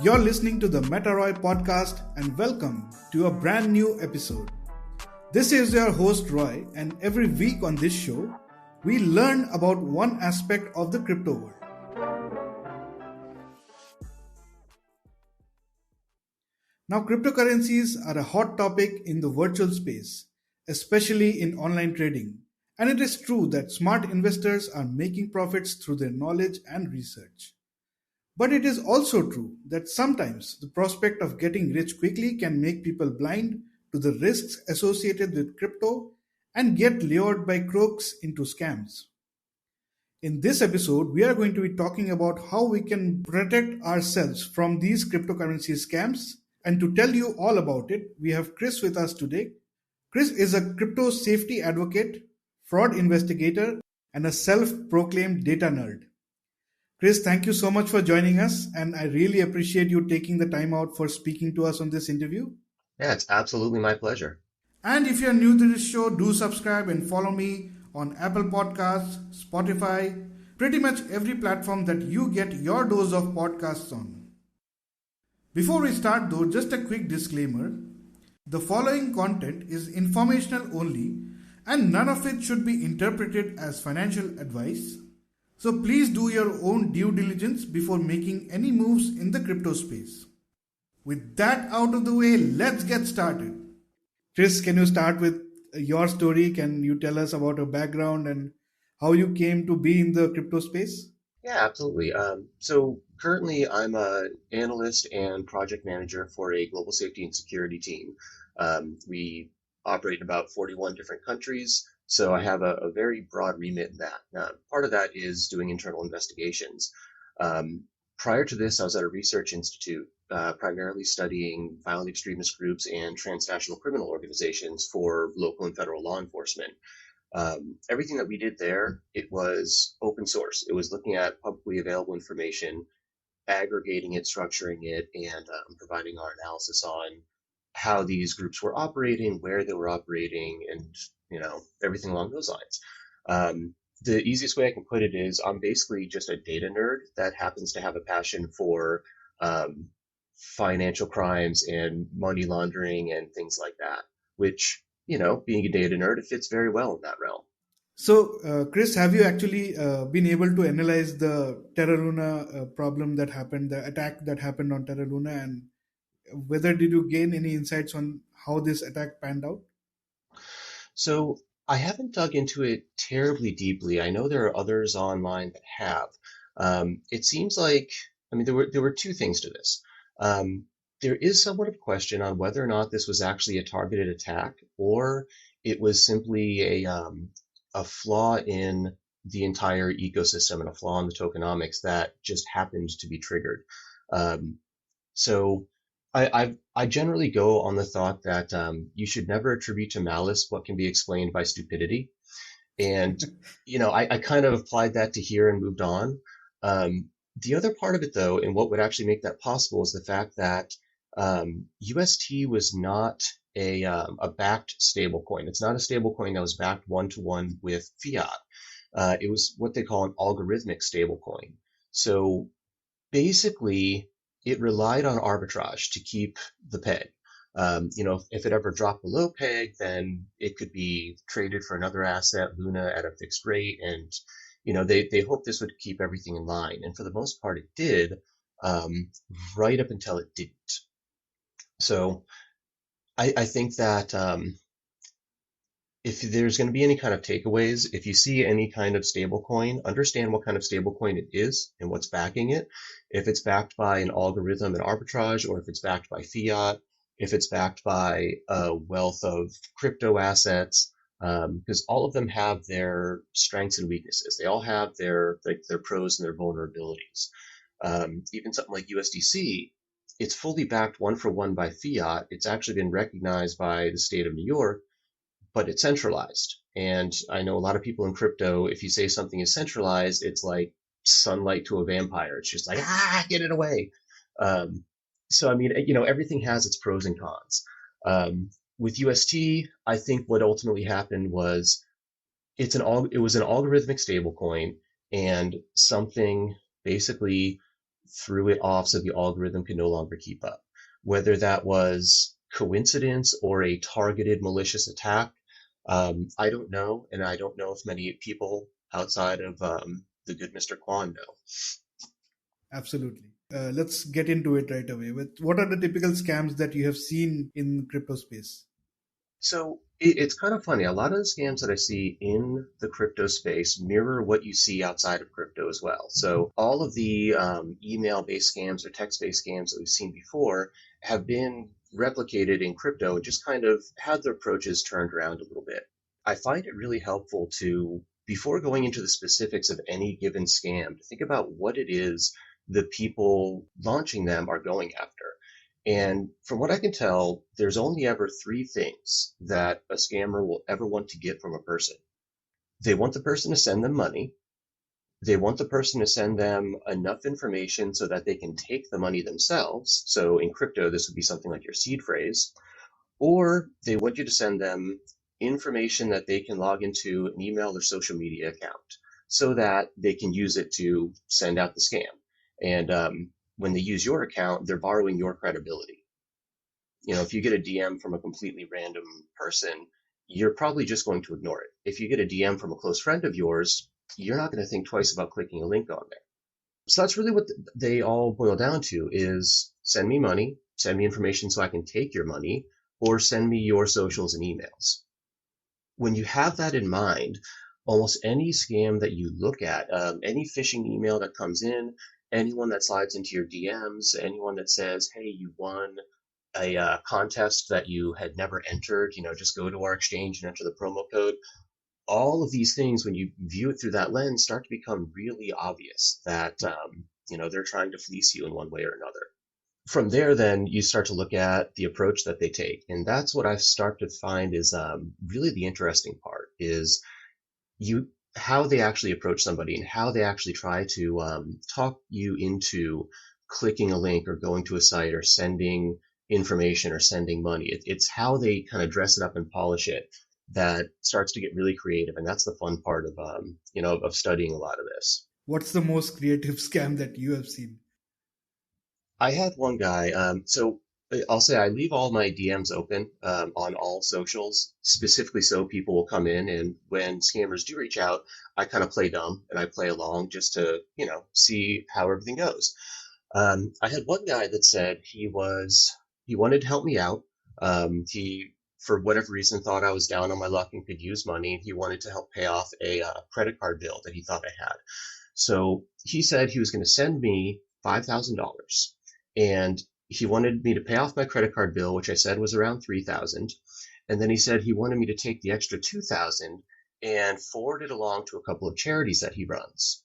You're listening to the Metaroy podcast and welcome to a brand new episode. This is your host Roy, and every week on this show, we learn about one aspect of the crypto world. Now, cryptocurrencies are a hot topic in the virtual space, especially in online trading. And it is true that smart investors are making profits through their knowledge and research. But it is also true that sometimes the prospect of getting rich quickly can make people blind to the risks associated with crypto and get lured by crooks into scams. In this episode, we are going to be talking about how we can protect ourselves from these cryptocurrency scams. And to tell you all about it, we have Chris with us today. Chris is a crypto safety advocate, fraud investigator, and a self-proclaimed data nerd. Chris, thank you so much for joining us, and I really appreciate you taking the time out for speaking to us on this interview. Yeah, it's absolutely my pleasure. And if you're new to this show, do subscribe and follow me on Apple Podcasts, Spotify, pretty much every platform that you get your dose of podcasts on. Before we start though, just a quick disclaimer. The following content is informational only, and none of it should be interpreted as financial advice. So please do your own due diligence before making any moves in the crypto space. With that out of the way, let's get started. Chris, can you start with your story? Can you tell us about your background and how you came to be in the crypto space? Yeah, absolutely. So currently I'm an analyst and project manager for a global safety and security team. We operate in about 41 different countries. So I have a very broad remit in that. Part of that is doing internal investigations. Prior to this, I was at a research institute, primarily studying violent extremist groups and transnational criminal organizations for local and federal law enforcement. Everything that we did there, it was open source. It was looking at publicly available information, aggregating it, structuring it, and providing our analysis on how these groups were operating, where they were operating, and everything along those lines. The easiest way I can put it is I'm basically just a data nerd that happens to have a passion for financial crimes and money laundering and things like that, which, being a data nerd, it fits very well in that realm. So, Chris, have you actually been able to analyze the Terra Luna problem that happened, the attack that happened on Terra Luna, and whether did you gain any insights on how this attack panned out? So I haven't dug into it terribly deeply. I know there are others online that have. It seems like, there were two things to this. There is somewhat of a question on whether or not this was actually a targeted attack or it was simply a flaw in the entire ecosystem and a flaw in the tokenomics that just happened to be triggered. So I generally go on the thought that you should never attribute to malice what can be explained by stupidity. And, I kind of applied that to here and moved on. The other part of it, though, and what would actually make that possible is the fact that UST was not a backed stablecoin. It's not a stablecoin that was backed one-to-one with fiat. It was what they call an algorithmic stablecoin. So basically, it relied on arbitrage to keep the peg. If it ever dropped below peg, then it could be traded for another asset, Luna, at a fixed rate. And, they hoped this would keep everything in line. And for the most part, it did, right up until it didn't. So I think that if there's going to be any kind of takeaways, if you see any kind of stablecoin, understand what kind of stablecoin it is and what's backing it. If it's backed by an algorithm and arbitrage, or if it's backed by fiat, if it's backed by a wealth of crypto assets, because all of them have their strengths and weaknesses. They all have their pros and their vulnerabilities. Even something like USDC, it's fully backed one for one by fiat. It's actually been recognized by the state of New York, but it's centralized. And I know a lot of people in crypto, if you say something is centralized, it's like sunlight to a vampire. It's just like, get it away. So, everything has its pros and cons. With UST, I think what ultimately happened was it was an algorithmic stablecoin, and something basically threw it off so the algorithm could no longer keep up. Whether that was coincidence or a targeted malicious attack, I don't know, and I don't know if many people outside of the good Mr. Kwan know. Absolutely. Let's get into it right away. With what are the typical scams that you have seen in crypto space? So it's kind of funny. A lot of the scams that I see in the crypto space mirror what you see outside of crypto as well. So all of the email-based scams or text-based scams that we've seen before have been replicated in crypto and just kind of had their approaches turned around a little bit. I find it really helpful to, before going into the specifics of any given scam, to think about what it is the people launching them are going after. And from what I can tell, there's only ever three things that a scammer will ever want to get from a person. They want the person to send them money. They want the person to send them enough information so that they can take the money themselves. So in crypto, this would be something like your seed phrase. Or they want you to send them information that they can log into an email or social media account so that they can use it to send out the scam. And when they use your account, they're borrowing your credibility. If you get a DM from a completely random person, you're probably just going to ignore it. If you get a DM from a close friend of yours, you're not going to think twice about clicking a link on there. So that's really what they all boil down to is send me money, send me information so I can take your money, or send me your socials and emails. When you have that in mind, almost any scam that you look at, any phishing email that comes in, anyone that slides into your DMs, anyone that says, hey, you won a contest that you had never entered, just go to our exchange and enter the promo code. All of these things, when you view it through that lens, start to become really obvious that, they're trying to fleece you in one way or another. From there, then you start to look at the approach that they take. And that's what I start to find is really the interesting part is how they actually approach somebody and how they actually try to talk you into clicking a link or going to a site or sending information or sending money. It's how they kind of dress it up and polish it that starts to get really creative. And that's the fun part of studying a lot of this. What's the most creative scam that you have seen? I had one guy, so I'll say I leave all my DMs open on all socials, specifically so people will come in. And when scammers do reach out, I kind of play dumb and I play along just to, see how everything goes. I had one guy that said he wanted to help me out. He, for whatever reason, thought I was down on my luck and could use money. He wanted to help pay off a credit card bill that he thought I had. So he said he was going to send me $5,000 and he wanted me to pay off my credit card bill, which I said was around $3,000. And then he said he wanted me to take the extra $2,000 and forward it along to a couple of charities that he runs.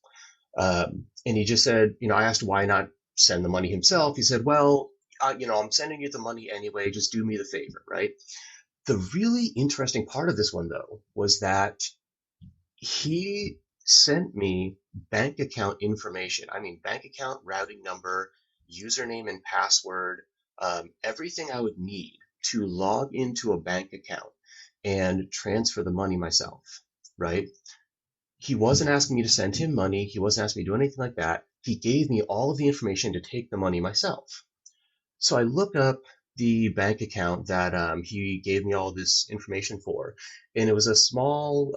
And he just said, I asked why not send the money himself. He said, well, I'm sending you the money anyway. Just do me the favor, right? The really interesting part of this one, though, was that he sent me bank account information. I mean, bank account, routing number, username and password, everything I would need to log into a bank account and transfer the money myself, right? He wasn't asking me to send him money. He wasn't asking me to do anything like that. He gave me all of the information to take the money myself. So I look up the bank account that he gave me all this information for, and it was a small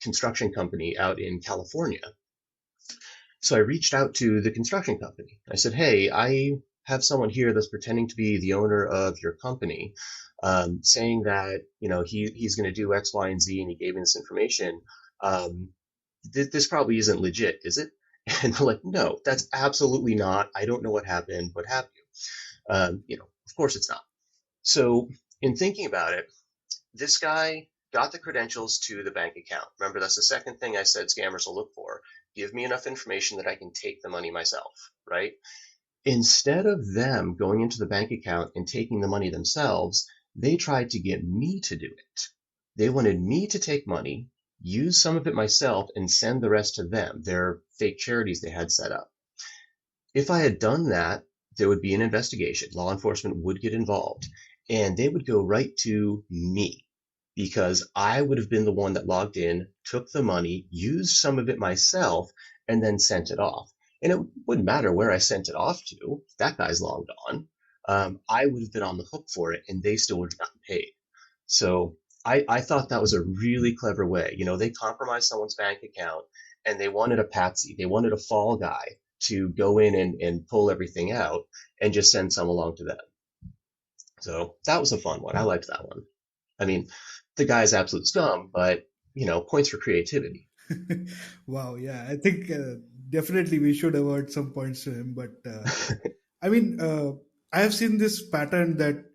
construction company out in California. So I reached out to the construction company. I said, hey, I have someone here that's pretending to be the owner of your company, saying that, he's going to do X, Y, and Z, and he gave me this information. This probably isn't legit, is it? And they're like, no, that's absolutely not. I don't know what happened, what have you. Of course it's not. So in thinking about it, this guy got the credentials to the bank account. Remember, that's the second thing I said scammers will look for. Give me enough information that I can take the money myself, right? Instead of them going into the bank account and taking the money themselves, they tried to get me to do it. They wanted me to take money, use some of it myself, and send the rest to them, their fake charities they had set up. If I had done that, there would be an investigation. Law enforcement would get involved, and they would go right to me because I would have been the one that logged in, took the money, used some of it myself, and then sent it off. And it wouldn't matter where I sent it off to. If that guy's long gone. I would have been on the hook for it and they still would have gotten paid. So I thought that was a really clever way. They compromised someone's bank account and they wanted a patsy. They wanted a fall guy to go in and pull everything out and just send some along to them. So that was a fun one. I liked that one. I mean, the guy's absolute scum, but points for creativity. Wow, yeah, I think definitely we should award some points to him. But I mean, I have seen this pattern that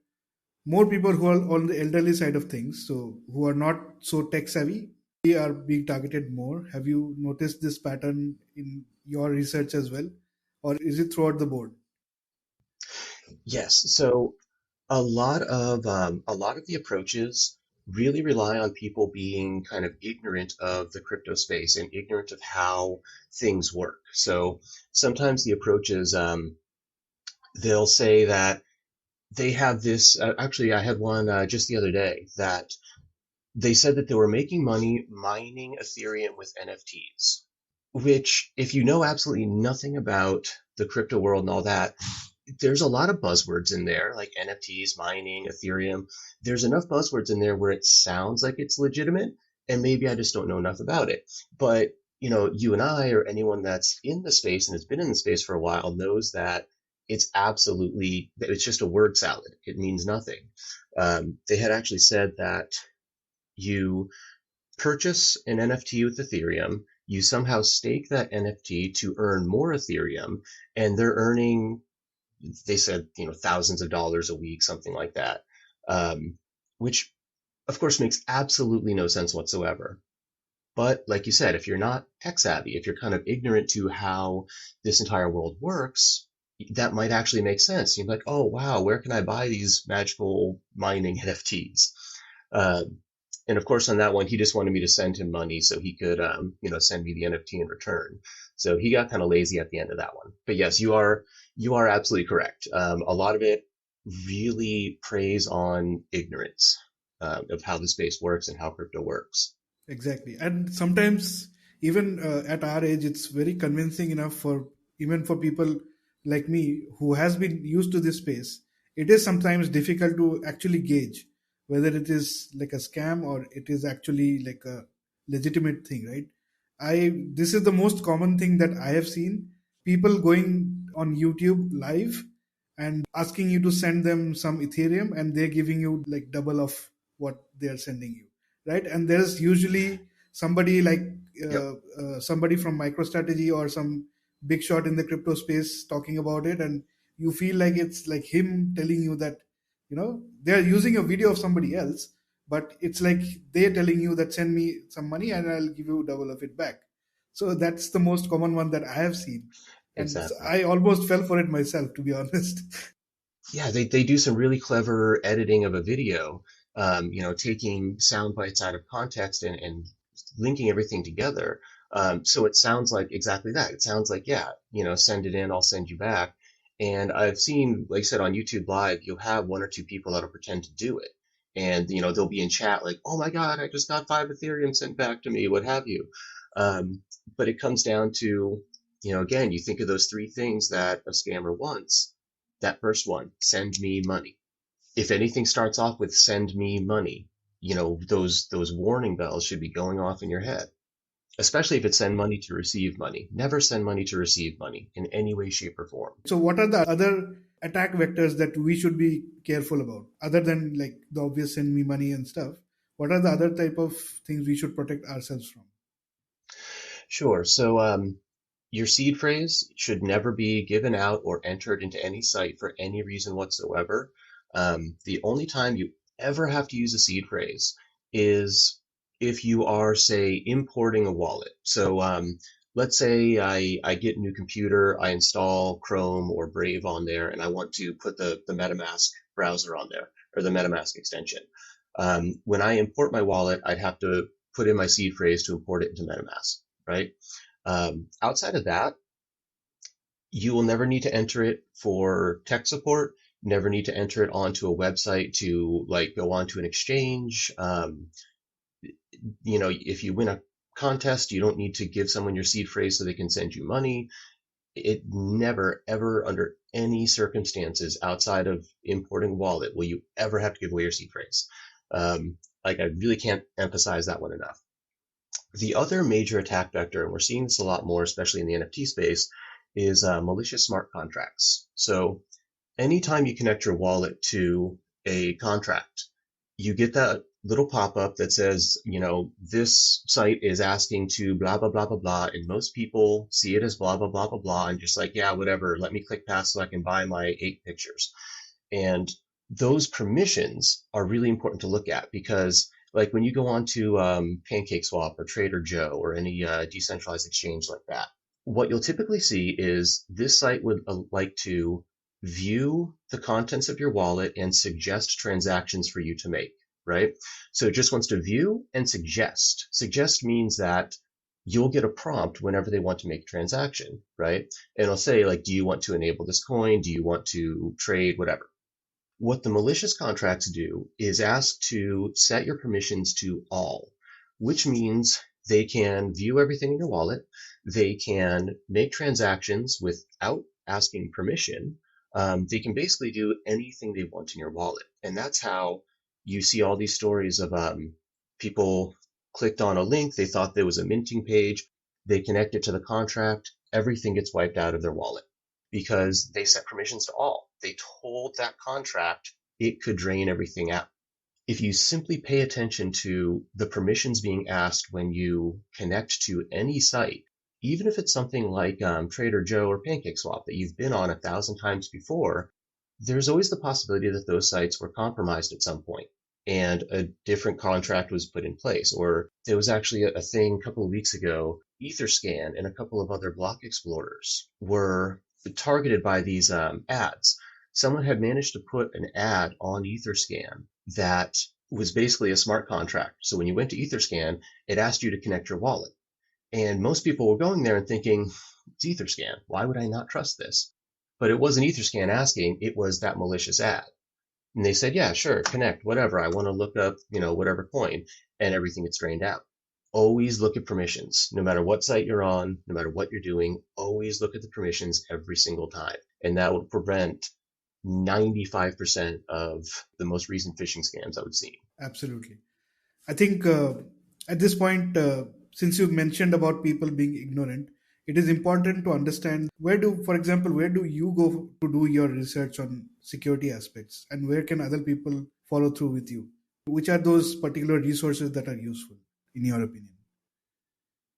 more people who are on the elderly side of things, so who are not so tech savvy, they are being targeted more. Have you noticed this pattern in your research as well, or is it throughout the board? Yes. So a lot of the approaches really rely on people being kind of ignorant of the crypto space and ignorant of how things work. So sometimes the approaches, they'll say that they have this. Actually, I had one just the other day that they said that they were making money mining Ethereum with NFTs, which, if you know absolutely nothing about the crypto world and all that, there's a lot of buzzwords in there, like NFTs, mining, Ethereum. There's enough buzzwords in there where it sounds like it's legitimate, and maybe I just don't know enough about it. But, you and I, or anyone that's in the space and has been in the space for a while, knows that it's just a word salad. It means nothing. They had actually said that you purchase an NFT with Ethereum, you somehow stake that NFT to earn more Ethereum, and they're earning, they said, thousands of dollars a week, something like that, which of course makes absolutely no sense whatsoever. But like you said, if you're not tech savvy, if you're kind of ignorant to how this entire world works, that might actually make sense. You're like, oh wow, where can I buy these magical mining NFTs? And of course, on that one, he just wanted me to send him money so he could, send me the NFT in return. So he got kind of lazy at the end of that one. But yes, you are absolutely correct. A lot of it really preys on ignorance of how the space works and how crypto works. Exactly. And sometimes, even at our age, it's very convincing enough for even for people like me who has been used to this space. It is sometimes difficult to actually gauge whether it is like a scam or it is actually like a legitimate thing, right? This is the most common thing that I have seen, people going on YouTube live and asking you to send them some Ethereum, and they're giving you like double of what they are sending you, right? And there's usually somebody like Yep, somebody from MicroStrategy or some big shot in the crypto space talking about it, and you feel like it's like him telling you that, they're using a video of somebody else, but it's like they're telling you that send me some money and I'll give you double of it back. So that's the most common one that I have seen, and exactly. I almost fell for it myself, to be honest. Yeah, they do some really clever editing of a video, taking sound bites out of context and linking everything together. So it sounds like exactly that. It sounds like, yeah, send it in, I'll send you back. And I've seen, like I said, on YouTube Live, you'll have one or two people that'll pretend to do it. And, they'll be in chat like, oh my God, I just got 5 Ethereum sent back to me, what have you. But it comes down to, again, you think of those three things that a scammer wants. That first one, send me money. If anything starts off with send me money, those warning bells should be going off in your head, especially if it's send money to receive money. Never send money to receive money in any way, shape, or form. So what are the other attack vectors that we should be careful about, other than like the obvious send me money and stuff? What are the other type of things we should protect ourselves from? Sure. So, your seed phrase should never be given out or entered into any site for any reason whatsoever. The only time you ever have to use a seed phrase is if you are, say, importing a wallet. So, let's say I get a new computer, I install Chrome or Brave on there, and I want to put the MetaMask browser on there, or the MetaMask extension. When I import my wallet, I'd have to put in my seed phrase to import it into MetaMask, right? Outside of that, you will never need to enter it for tech support, never need to enter it onto a website to like go onto an exchange. If you win a contest, you don't need to give someone your seed phrase so they can send you money. It never, ever, under any circumstances outside of importing wallet, will you ever have to give away your seed phrase. Like, I really can't emphasize that one enough. The other major attack vector, and we're seeing this a lot more, especially in the NFT space, is malicious smart contracts. So anytime you connect your wallet to a contract, you get that little pop-up that says, this site is asking to blah, blah, blah, blah, blah. And most people see it as blah, blah, blah, blah, blah. And just like, yeah, whatever, let me click pass so I can buy my 8 pictures. And those permissions are really important to look at, because like when you go on to PancakeSwap or Trader Joe or any decentralized exchange like that, what you'll typically see is this site would like to view the contents of your wallet and suggest transactions for you to make, right? So it just wants to view and suggest. Suggest means that you'll get a prompt whenever they want to make a transaction, right? And it'll say, like, do you want to enable this coin? Do you want to trade? Whatever. What the malicious contracts do is ask to set your permissions to all, which means they can view everything in your wallet. They can make transactions without asking permission. They can basically do anything they want in your wallet. And that's how you see all these stories of people clicked on a link. They thought there was a minting page. They connect it to the contract. Everything gets wiped out of their wallet because they set permissions to all. They told that contract it could drain everything out. If you simply pay attention to the permissions being asked when you connect to any site, even if it's something like Trader Joe or PancakeSwap that you've been on 1,000 times before, there's always the possibility that those sites were compromised at some point and a different contract was put in place. Or there was actually a thing a couple of weeks ago, Etherscan and a couple of other block explorers were targeted by these ads. Someone had managed to put an ad on Etherscan that was basically a smart contract. So when you went to Etherscan, it asked you to connect your wallet. And most people were going there and thinking, it's Etherscan. Why would I not trust this? But it wasn't Etherscan asking, it was that malicious ad. And they said, yeah, sure, connect, whatever. I want to look up, whatever coin, and everything gets drained out. Always look at permissions. No matter what site you're on, no matter what you're doing, always look at the permissions every single time. And that will prevent 95% of the most recent phishing scams I would see. Absolutely. I think at this point, since you mentioned about people being ignorant, it is important to understand for example, where do you go to do your research on security aspects, and where can other people follow through with you? Which are those particular resources that are useful, in your opinion?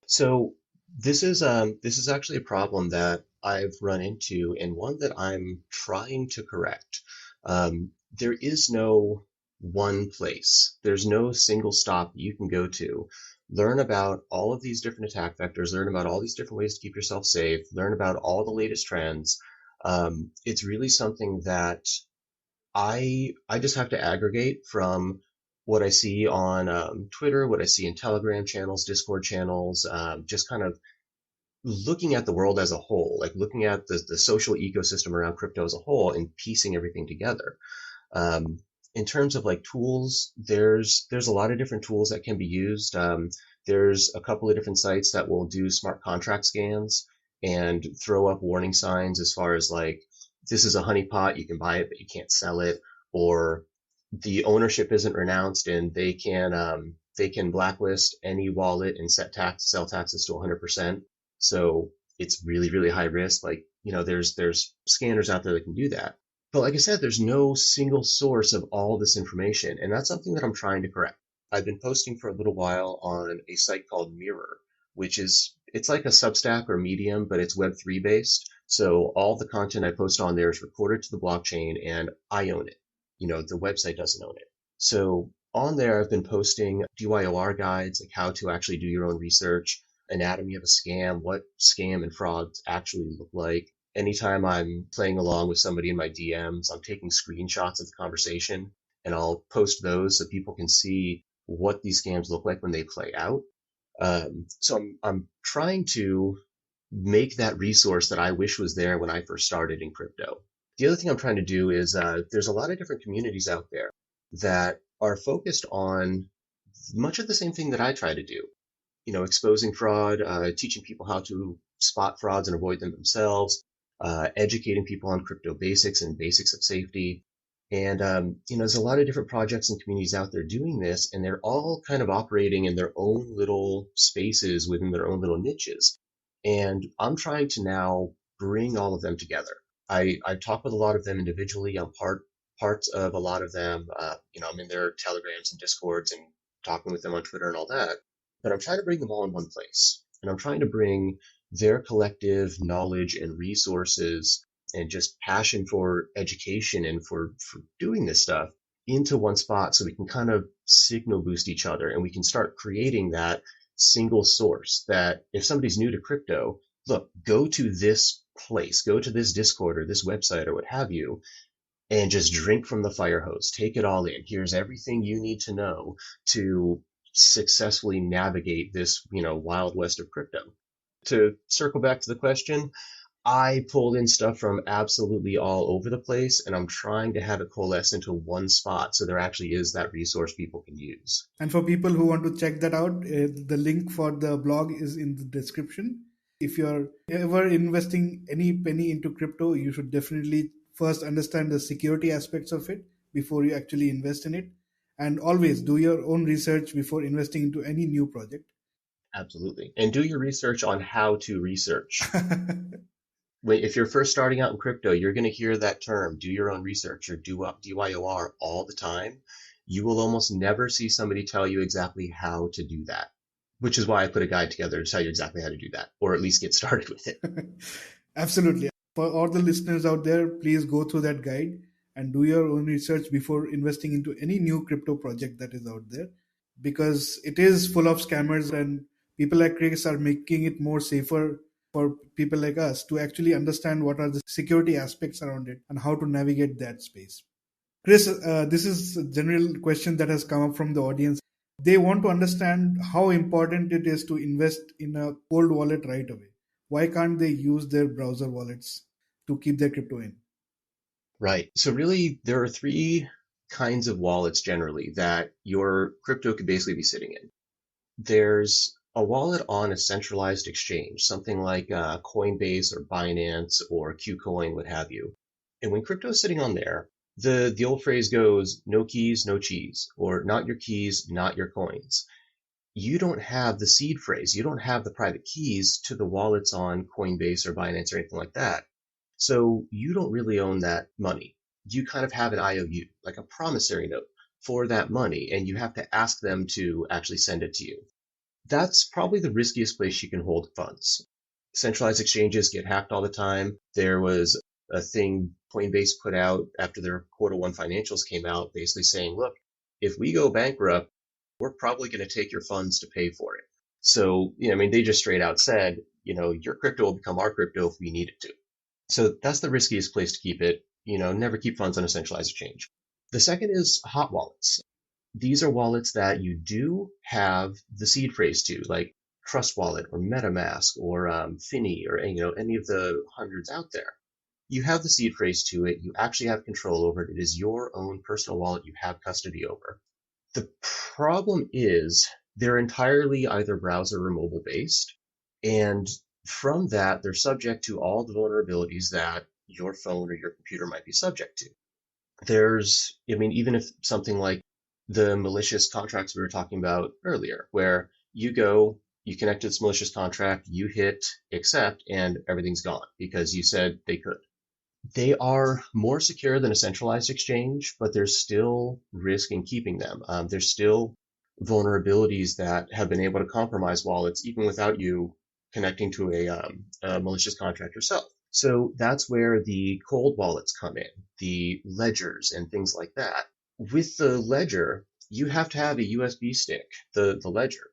So this is actually a problem that I've run into, and one that I'm trying to correct. There is no one place. There's no single stop you can go to. Learn about all of these different attack vectors, learn about all these different ways to keep yourself safe, learn about all the latest trends. It's really something that I just have to aggregate from what I see on Twitter, what I see in Telegram channels, Discord channels, just kind of looking at the world as a whole, like looking at the social ecosystem around crypto as a whole and piecing everything together. In terms of like tools, there's a lot of different tools that can be used. There's a couple of different sites that will do smart contract scans and throw up warning signs as far as like, this is a honeypot, you can buy it, but you can't sell it, or the ownership isn't renounced and they can blacklist any wallet and sell taxes to 100%. So it's really, really high risk. Like, there's scanners out there that can do that. But like I said, there's no single source of all this information, and that's something that I'm trying to correct. I've been posting for a little while on a site called Mirror, it's like a Substack or Medium, but it's Web3 based. So all the content I post on there is recorded to the blockchain and I own it. The website doesn't own it. So on there, I've been posting DYOR guides, like how to actually do your own research, anatomy of a scam, what scam and frauds actually look like. Anytime I'm playing along with somebody in my DMs, I'm taking screenshots of the conversation and I'll post those so people can see what these scams look like when they play out. So I'm trying to make that resource that I wish was there when I first started in crypto. The other thing I'm trying to do is there's a lot of different communities out there that are focused on much of the same thing that I try to do. Exposing fraud, teaching people how to spot frauds and avoid them themselves, educating people on crypto basics and basics of safety. And, there's a lot of different projects and communities out there doing this, and they're all kind of operating in their own little spaces within their own little niches. And I'm trying to now bring all of them together. I talk with a lot of them individually. I'm parts of a lot of them. I'm in their Telegrams and Discords and talking with them on Twitter and all that. But I'm trying to bring them all in one place. And I'm trying to bring their collective knowledge and resources and just passion for education and for doing this stuff into one spot so we can kind of signal boost each other and we can start creating that single source that if somebody's new to crypto, look, go to this place, go to this Discord or this website or what have you, and just drink from the fire hose. Take it all in. Here's everything you need to know to successfully navigate this, wild west of crypto. To circle back to the question, I pulled in stuff from absolutely all over the place, and I'm trying to have it coalesce into one spot so there actually is that resource people can use. And for people who want to check that out, the link for the blog is in the description. If you're ever investing any penny into crypto, you should definitely first understand the security aspects of it before you actually invest in it. And always do your own research before investing into any new project. Absolutely. And do your research on how to research. If you're first starting out in crypto, you're going to hear that term, do your own research or DYOR all the time. You will almost never see somebody tell you exactly how to do that, which is why I put a guide together to tell you exactly how to do that, or at least get started with it. Absolutely. For all the listeners out there, please go through that guide and do your own research before investing into any new crypto project that is out there, because it is full of scammers and people like Chris are making it more safer for people like us to actually understand what are the security aspects around it and how to navigate that space. Chris, this is a general question that has come up from the audience. They want to understand how important it is to invest in a cold wallet right away. Why can't they use their browser wallets to keep their crypto in? Right. So really, there are three kinds of wallets generally that your crypto could basically be sitting in. There's a wallet on a centralized exchange, something like Coinbase or Binance or KuCoin, what have you. And when crypto is sitting on there, the old phrase goes, no keys, no cheese, or not your keys, not your coins. You don't have the seed phrase. You don't have the private keys to the wallets on Coinbase or Binance or anything like that. So you don't really own that money. You kind of have an IOU, like a promissory note for that money, and you have to ask them to actually send it to you. That's probably the riskiest place you can hold funds. Centralized exchanges get hacked all the time. There was a thing Coinbase put out after their Q1 financials came out, basically saying, look, if we go bankrupt, we're probably going to take your funds to pay for it. So, they just straight out said, your crypto will become our crypto if we need it to. So that's the riskiest place to keep it. Never keep funds on a centralized exchange. The second is hot wallets. These are wallets that you do have the seed phrase to, like Trust Wallet or MetaMask or Finny or any of the hundreds out there. You have the seed phrase to it. You actually have control over it. It is your own personal wallet you have custody over. The problem is they're entirely either browser or mobile based. And from that, they're subject to all the vulnerabilities that your phone or your computer might be subject to. Even if something like the malicious contracts we were talking about earlier, where you connect to this malicious contract, you hit accept, and everything's gone because you said they could. They are more secure than a centralized exchange, but there's still risk in keeping them. There's still vulnerabilities that have been able to compromise wallets even without you connecting to a malicious contract yourself. So that's where the cold wallets come in, the ledgers and things like that. With the ledger, you have to have a USB stick, the ledger,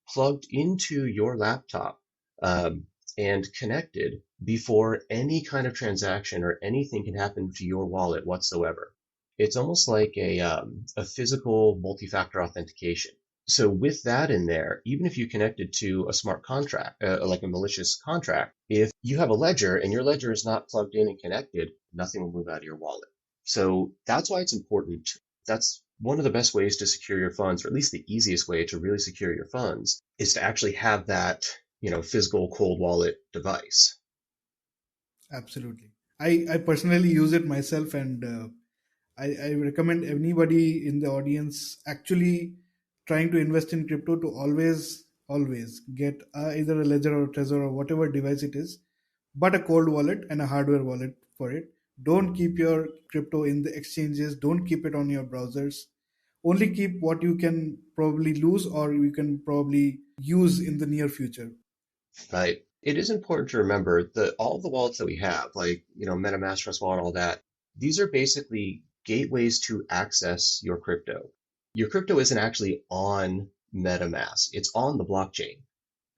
plugged into your laptop and connected before any kind of transaction or anything can happen to your wallet whatsoever. It's almost like a physical multi-factor authentication. So with that in there, even if you connected to a smart contract, like a malicious contract, if you have a ledger and your ledger is not plugged in and connected, nothing will move out of your wallet. So that's why it's important. That's one of the best ways to secure your funds, or at least the easiest way to really secure your funds, is to actually have that physical cold wallet device. Absolutely. I personally use it myself, and I recommend anybody in the audience actually trying to invest in crypto to always get either a ledger or a trezor or whatever device it is, but a cold wallet and a hardware wallet for it. Don't keep your crypto in the exchanges. Don't keep it on your browsers. Only keep what you can probably lose or you can probably use in the near future. Right. It is important to remember that all the wallets that we have, like, MetaMask, Trust Wallet, all that, these are basically gateways to access your crypto. Your crypto isn't actually on MetaMask. It's on the blockchain.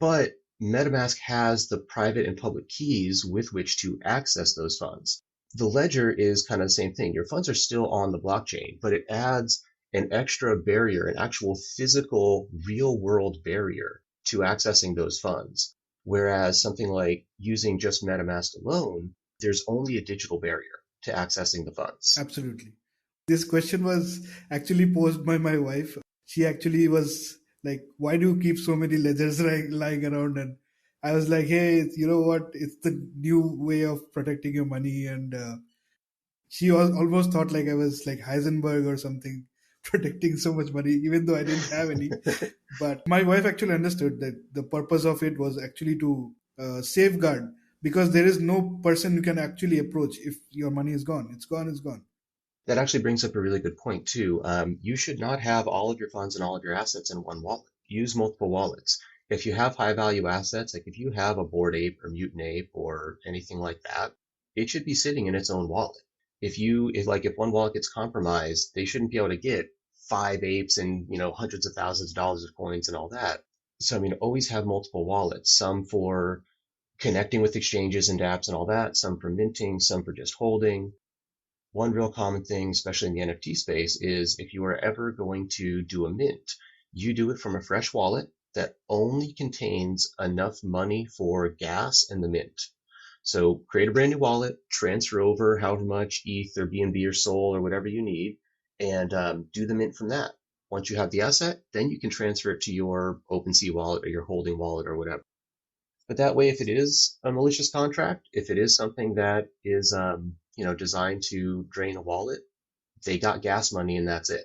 But MetaMask has the private and public keys with which to access those funds. The ledger is kind of the same thing. Your funds are still on the blockchain, but it adds an extra barrier, an actual physical, real world barrier to accessing those funds. Whereas something like using just MetaMask alone, there's only a digital barrier to accessing the funds. Absolutely. This question was actually posed by my wife. She actually was like, "Why do you keep so many ledgers lying around?" And I was like, "Hey, you know what? It's the new way of protecting your money." And she almost thought like I was like Heisenberg or something, protecting so much money, even though I didn't have any. But my wife actually understood that the purpose of it was actually to safeguard, because there is no person you can actually approach if your money is gone. It's gone. It's gone. That actually brings up a really good point too. You should not have all of your funds and all of your assets in one wallet. Use multiple wallets. If you have high value assets, like if you have a Bored Ape or Mutant Ape or anything like that, it should be sitting in its own wallet. If one wallet gets compromised, they shouldn't be able to get five apes and, hundreds of thousands of dollars of coins and all that. So, I mean, always have multiple wallets, some for connecting with exchanges and dApps and all that, some for minting, some for just holding. One real common thing, especially in the NFT space, is if you are ever going to do a mint, you do it from a fresh wallet that only contains enough money for gas and the mint. So create a brand new wallet, transfer over however much ETH or BNB or Sol or whatever you need, and do the mint from that. Once you have the asset, then you can transfer it to your OpenSea wallet or your holding wallet or whatever. But that way, if it is a malicious contract, if it is something that is, designed to drain a wallet, they got gas money and that's it.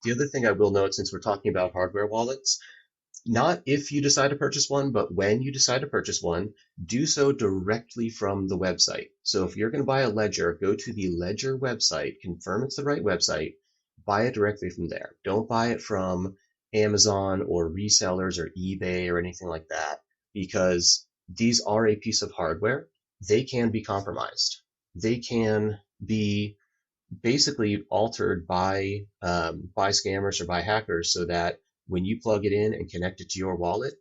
The other thing I will note, since we're talking about hardware wallets, not if you decide to purchase one, but when you decide to purchase one, do so directly from the website. So if you're going to buy a ledger, go to the ledger website, confirm it's the right website, buy it directly from there. Don't buy it from Amazon or resellers or eBay or anything like that, because these are a piece of hardware. They can be compromised. They can be basically altered by scammers or by hackers, so that when you plug it in and connect it to your wallet,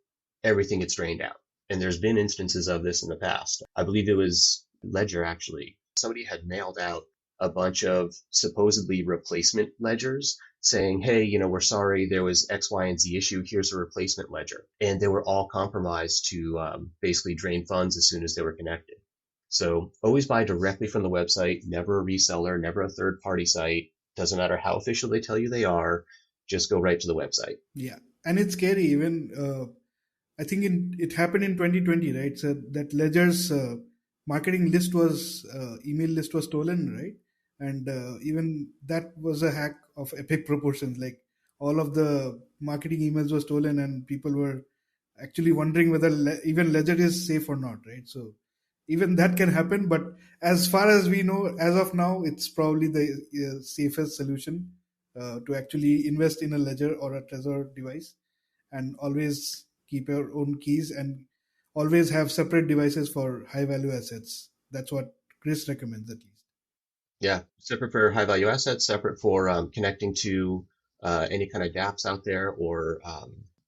everything gets drained out. And there's been instances of this in the past. I believe it was Ledger actually. Somebody had mailed out a bunch of supposedly replacement ledgers saying, hey, we're sorry, there was X, Y, and Z issue. Here's a replacement ledger. And they were all compromised to basically drain funds as soon as they were connected. So always buy directly from the website, never a reseller, never a third party site. Doesn't matter how official they tell you they are, just go right to the website. Yeah, and it's scary. Even I think it happened in 2020, right? So that Ledger's marketing list was email list was stolen, right? And even that was a hack of epic proportions. Like all of the marketing emails were stolen, and people were actually wondering whether even Ledger is safe or not, right? So even that can happen. But as far as we know, as of now, it's probably the safest solution to actually invest in a ledger or a trezor device, and always keep your own keys and always have separate devices for high value assets. That's what Chris recommends, at least. Yeah, separate for high value assets, separate for connecting to any kind of dApps out there, or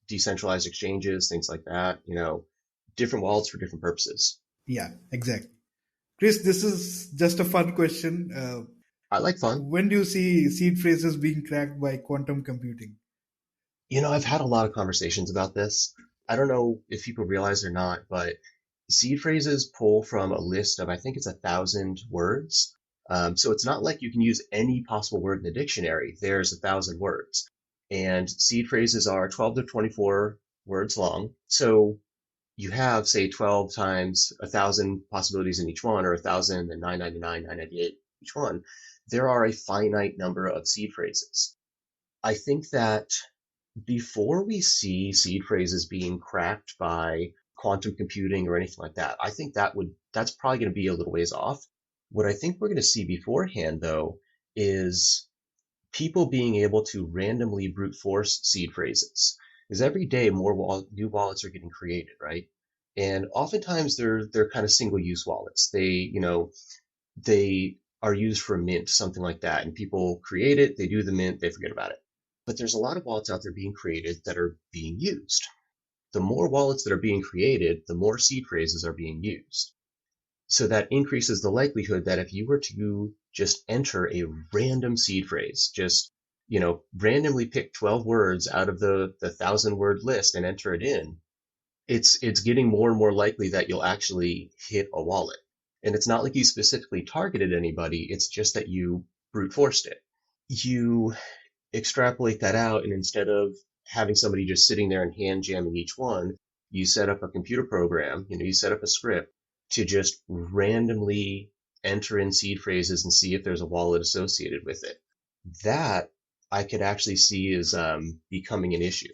decentralized exchanges, things like that. Different wallets for different purposes. Yeah, exactly. Chris, this is just a fun question. I like fun. When do you see seed phrases being cracked by quantum computing? I've had a lot of conversations about this. I don't know if people realize or not, but seed phrases pull from a list of, I think it's 1,000 words. So it's not like you can use any possible word in the dictionary. There's 1,000 words. And seed phrases are 12 to 24 words long. So you have, say, 12 times 1,000 possibilities in each one, or 1,000 and 999, 998 each one, there are a finite number of seed phrases. I think that before we see seed phrases being cracked by quantum computing or anything like that, I think that's probably going to be a little ways off. What I think we're going to see beforehand, though, is people being able to randomly brute force seed phrases. Because every day new wallets are getting created, right? And oftentimes they're kind of single use wallets. They are used for mint, something like that. And people create it, they do the mint, they forget about it. But there's a lot of wallets out there being created that are being used. The more wallets that are being created, the more seed phrases are being used. So that increases the likelihood that if you were to just enter a random seed phrase, just, randomly pick 12 words out of the 1,000 word list and enter it in, it's getting more and more likely that you'll actually hit a wallet. And it's not like you specifically targeted anybody. It's just that you brute forced it. You extrapolate that out, and instead of having somebody just sitting there and hand jamming each one, you set up a computer program, you set up a script to just randomly enter in seed phrases and see if there's a wallet associated with it. That I could actually see as becoming an issue.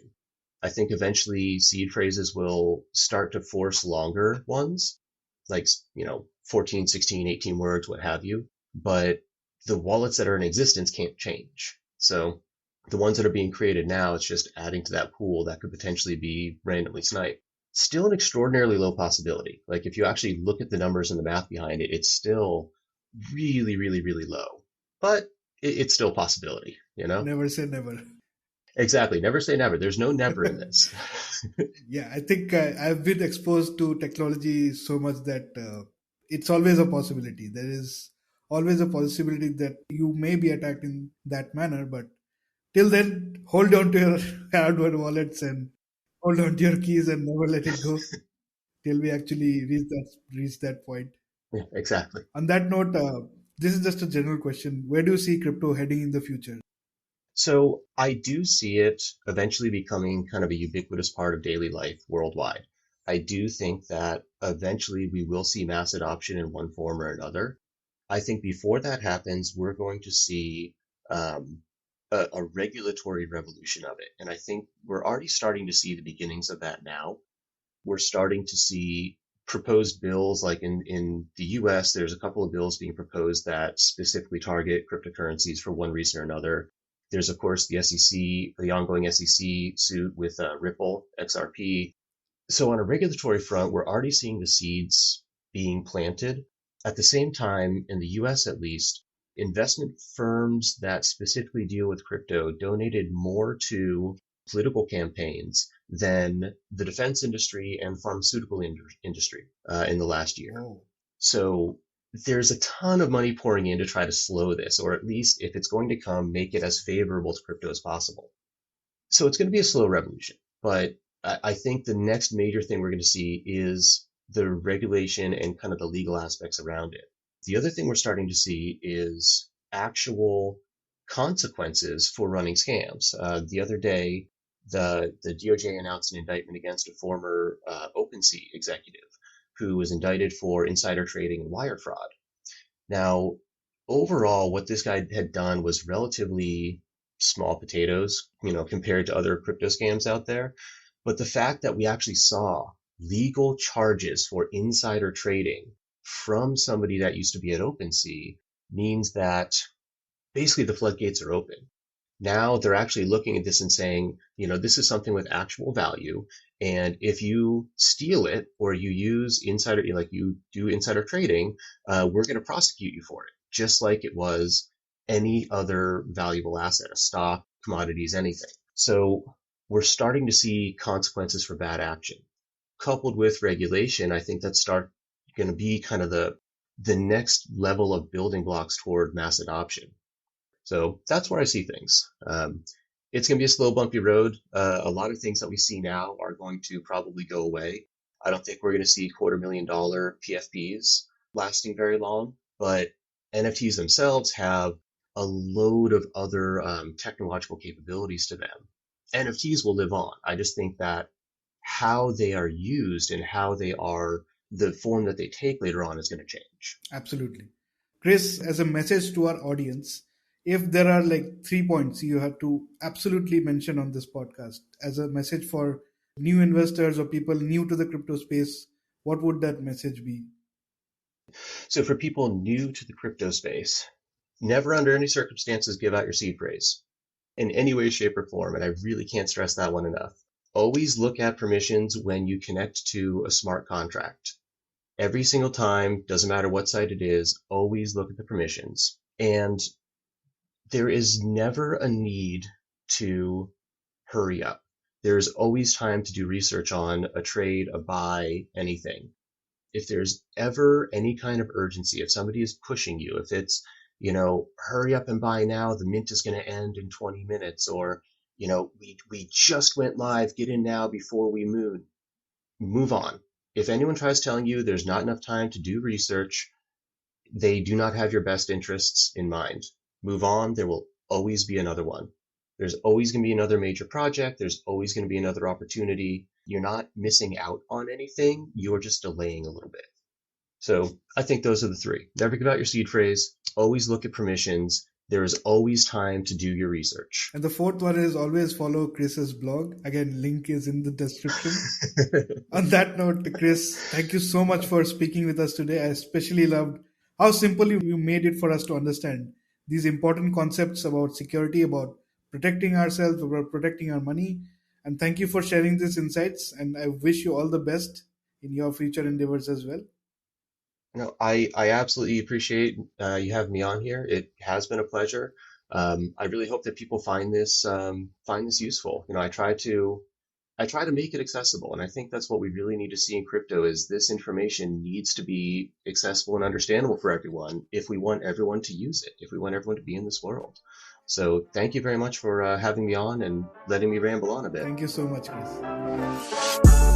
I think eventually seed phrases will start to force longer ones, like, 14, 16, 18 words, what have you. But the wallets that are in existence can't change. So the ones that are being created now, it's just adding to that pool that could potentially be randomly sniped. Still an extraordinarily low possibility. Like, if you actually look at the numbers and the math behind it, it's still really, really, really low. But it's still a possibility, Never say never. Exactly. Never say never. There's no never in this. Yeah, I think I've been exposed to technology so much that it's always a possibility. There is always a possibility that you may be attacked in that manner, but till then, hold on to your hardware wallets and hold on to your keys and never let it go till we actually reach that point. Yeah, exactly. On that note, this is just a general question. Where do you see crypto heading in the future? So I do see it eventually becoming kind of a ubiquitous part of daily life worldwide. I do think that eventually we will see mass adoption in one form or another. I think before that happens, we're going to see um, a regulatory revolution of it. And I think we're already starting to see the beginnings of that now. We're starting to see proposed bills, like in the US, there's a couple of bills being proposed that specifically target cryptocurrencies for one reason or another. There's, of course, the SEC, the ongoing SEC suit with Ripple, XRP. So on a regulatory front, we're already seeing the seeds being planted. At the same time, in the US at least, investment firms that specifically deal with crypto donated more to political campaigns than the defense industry and pharmaceutical industry in the last year. Oh, So there's a ton of money pouring in to try to slow this, or at least if it's going to come, make it as favorable to crypto as possible. So it's going to be a slow revolution, but I think the next major thing we're going to see is the regulation and kind of the legal aspects around it. The other thing we're starting to see is actual consequences for running scams. The other day, the DOJ announced an indictment against a former OpenSea executive who was indicted for insider trading and wire fraud. Now, overall, what this guy had done was relatively small potatoes, compared to other crypto scams out there. But the fact that we actually saw legal charges for insider trading from somebody that used to be at OpenSea means that basically the floodgates are open. Now they're actually looking at this and saying, this is something with actual value. And if you steal it or you use insider, like you do insider trading, we're going to prosecute you for it, just like it was any other valuable asset, a stock, commodities, anything. So we're starting to see consequences for bad action. Coupled with regulation, I think that's going to be kind of the next level of building blocks toward mass adoption. So that's where I see things. It's going to be a slow, bumpy road. A lot of things that we see now are going to probably go away. I don't think we're going to see $250,000 PFPs lasting very long, but NFTs themselves have a load of other technological capabilities to them. NFTs will live on. I just think that how they are used and how they are, the form that they take later on is going to change. Absolutely. Chris, as a message to our audience, if there are like 3 points you have to absolutely mention on this podcast as a message for new investors or people new to the crypto space, what would that message be? So for people new to the crypto space, never under any circumstances give out your seed phrase in any way, shape, or form. And I really can't stress that one enough. Always look at permissions when you connect to a smart contract. Every single time, doesn't matter what site it is, always look at the permissions. And there is never a need to hurry up. There's always time to do research on a trade, a buy, anything. If there's ever any kind of urgency, if somebody is pushing you, if it's, hurry up and buy now, the mint is going to end in 20 minutes, or, we just went live, get in now before we move on. If anyone tries telling you there's not enough time to do research, they do not have your best interests in mind. Move on. There will always be another one. There's always going to be another major project. There's always going to be another opportunity. You're not missing out on anything. You're just delaying a little bit. So I think those are the three. Never give out your seed phrase. Always look at permissions. There is always time to do your research. And the fourth one is always follow Chris's blog. Again, link is in the description. On that note, Chris, thank you so much for speaking with us today. I especially loved how simple you made it for us to understand these important concepts about security, about protecting ourselves, about protecting our money. And thank you for sharing these insights. And I wish you all the best in your future endeavors as well. I absolutely appreciate you having me on here. It has been a pleasure. I really hope that people find this useful. I try to make it accessible, and I think that's what we really need to see in crypto is this information needs to be accessible and understandable for everyone if we want everyone to use it, if we want everyone to be in this world. So thank you very much for having me on and letting me ramble on a bit. Thank you so much, Chris.